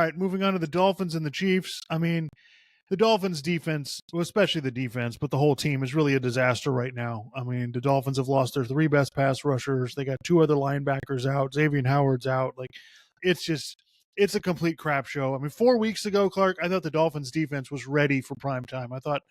right, moving on to the Dolphins and the Chiefs. I mean, the Dolphins defense, well, especially the defense, but the whole team is really a disaster right now. I mean, the Dolphins have lost their 3 best pass rushers. They got 2 other linebackers out. Xavier Howard's out. Like, it's a complete crap show. I mean, 4 weeks ago, Clark, I thought the Dolphins defense was ready for prime time. I thought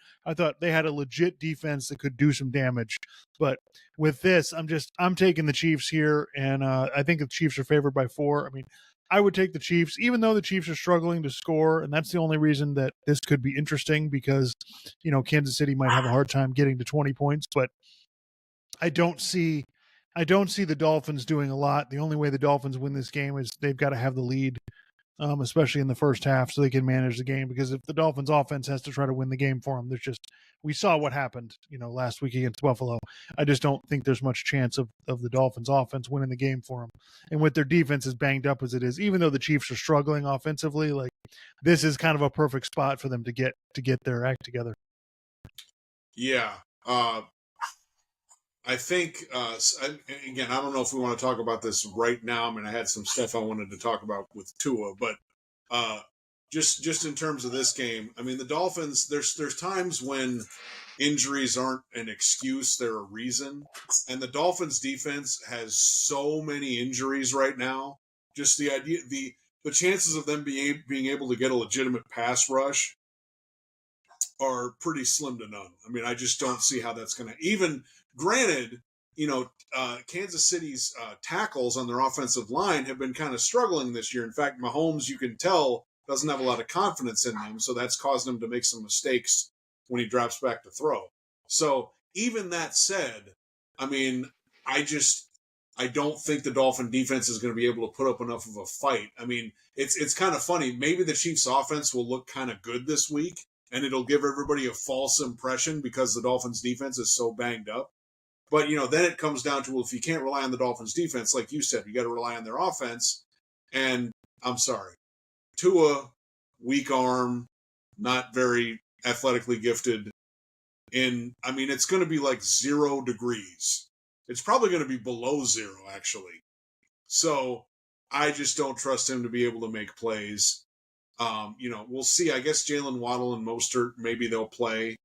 they had a legit defense that could do some damage. But with this, I'm taking the Chiefs here, and I think the Chiefs are favored by 4. I mean, I would take the Chiefs, even though the Chiefs are struggling to score, and that's the only reason that this could be interesting because, Kansas City might have a hard time getting to 20 points, but I don't see the Dolphins doing a lot. The only way the Dolphins win this game is they've got to have the lead, especially in the first half, so they can manage the game. Because if the Dolphins offense has to try to win the game for them, we saw what happened, last week against Buffalo. I just don't think there's much chance of the Dolphins offense winning the game for them. And with their defense as banged up as it is, even though the Chiefs are struggling offensively, like, this is kind of a perfect spot for them to get their act together. Yeah. I think, again, I don't know if we want to talk about this right now. I mean, I had some stuff I wanted to talk about with Tua, but just in terms of this game, I mean, the Dolphins, there's times when injuries aren't an excuse, they're a reason. And the Dolphins defense has so many injuries right now. Just the idea, the chances of them being able to get a legitimate pass rush are pretty slim to none. I mean, I just don't see how that's going to, even granted, Kansas City's tackles on their offensive line have been kind of struggling this year. In fact, Mahomes, you can tell, doesn't have a lot of confidence in them, so that's caused him to make some mistakes when he drops back to throw. So even that said, I mean, I don't think the Dolphin defense is going to be able to put up enough of a fight. I mean, it's kind of funny. Maybe the Chiefs offense will look kind of good this week, and it'll give everybody a false impression because the Dolphins defense is so banged up. But, then it comes down to, well, if you can't rely on the Dolphins defense, like you said, you got to rely on their offense. And I'm sorry, Tua, weak arm, not very athletically gifted. It's going to be like 0 degrees. It's probably going to be below 0, actually. So I just don't trust him to be able to make plays. We'll see. I guess Jalen Waddle and Mostert, maybe they'll play.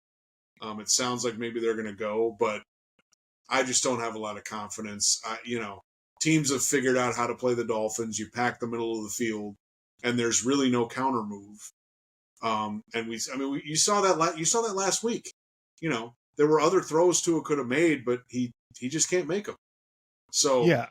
It sounds like maybe they're going to go, but I just don't have a lot of confidence. Teams have figured out how to play the Dolphins. You pack the middle of the field, and there's really no counter move. You saw that last week. There were other throws Tua could have made, but he just can't make them. So yeah.